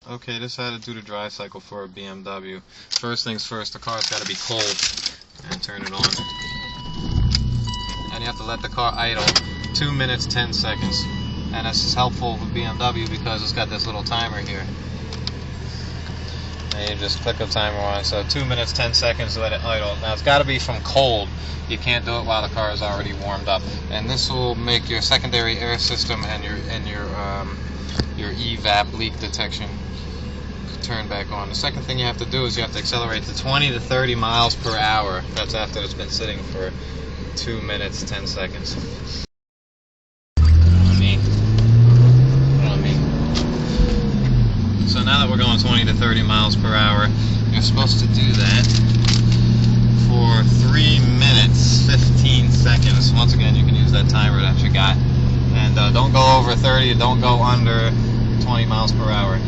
Okay, this is how to do the dry cycle for a BMW. First things first, the car's got to be cold. And turn it on. And you have to let the car idle 2 minutes 10 seconds. And this is helpful with BMW because it's got this little timer here. And you just click the timer on. So 2 minutes 10 seconds to let it idle. Now it's got to be from cold. You can't do it while the car is already warmed up. And this will make your secondary air system and your evap leak detection turn back on. The second thing you have to do is you have to accelerate to 20 to 30 miles per hour. That's after it's been sitting for 2 minutes 10 seconds. So now that we're going 20 to 30 miles per hour, you're supposed to do that for 3 minutes 15 seconds. Once again, you can use that timer that you got. And don't go over 30, don't go under 20 miles per hour.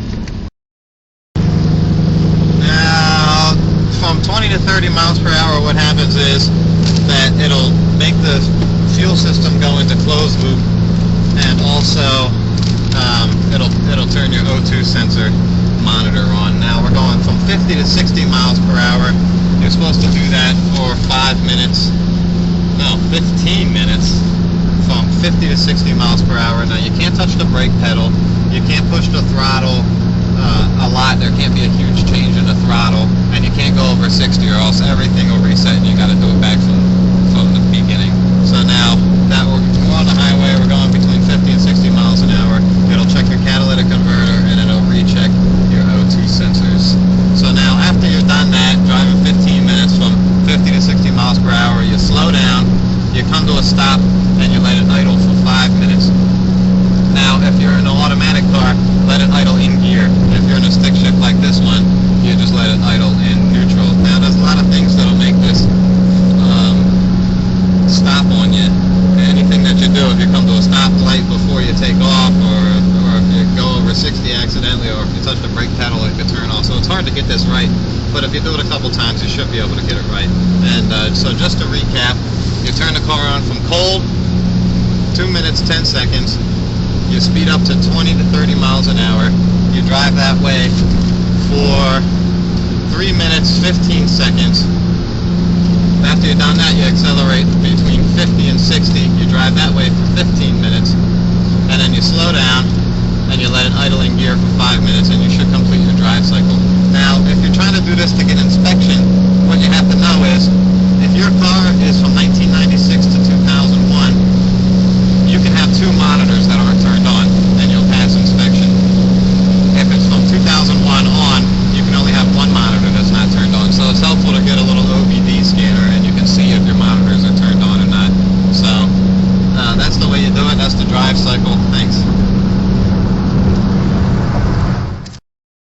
Now, from 20 to 30 miles per hour, what happens is that it'll make the fuel system go into closed loop, and also it'll turn your O2 sensor monitor on. Now we're going from 50 to 60 miles per hour. You're supposed to do that for 15 minutes, from 50 to 60 miles per hour. Now you can't touch the brake pedal, you can't push the throttle a lot. There can't be a huge change in the throttle, and you can't go over 60 or else everything will reset and you got to do it back from the beginning. So now that we're on the highway, we're going between 50 and 60 miles an hour. It'll check your catalytic converter and it'll recheck your O2 sensors. So now after you're done that, driving 15 minutes from 50 to 60 miles per hour, you slow down, you come to a stop, and you let it idle for 5 minutes. Now, if you're in an automatic car, let it idle in gear. If you're in a stick shift like this one, you just let it idle in neutral. Now, there's a lot of things that'll make this stop on you. Anything that you do, if you come to a stoplight before you take off, or if you go over 60 accidentally, or if you touch the brake pedal, it could turn off. So it's hard to get this right, but if you do it a couple times, you should be able to get it right. And so just to recap, you turn the car on from cold, 2 minutes 10 seconds. You speed up to 20 to 30 miles an hour. You drive that way for 3 minutes 15 seconds. After you've done that, you accelerate between 50 and 60. You drive that way for 15 minutes, and then you slow down and you let it idle in gear for 5 minutes, and you should complete your drive cycle. Now, if you're trying to do this to get inspection, what you have to know is if your car is from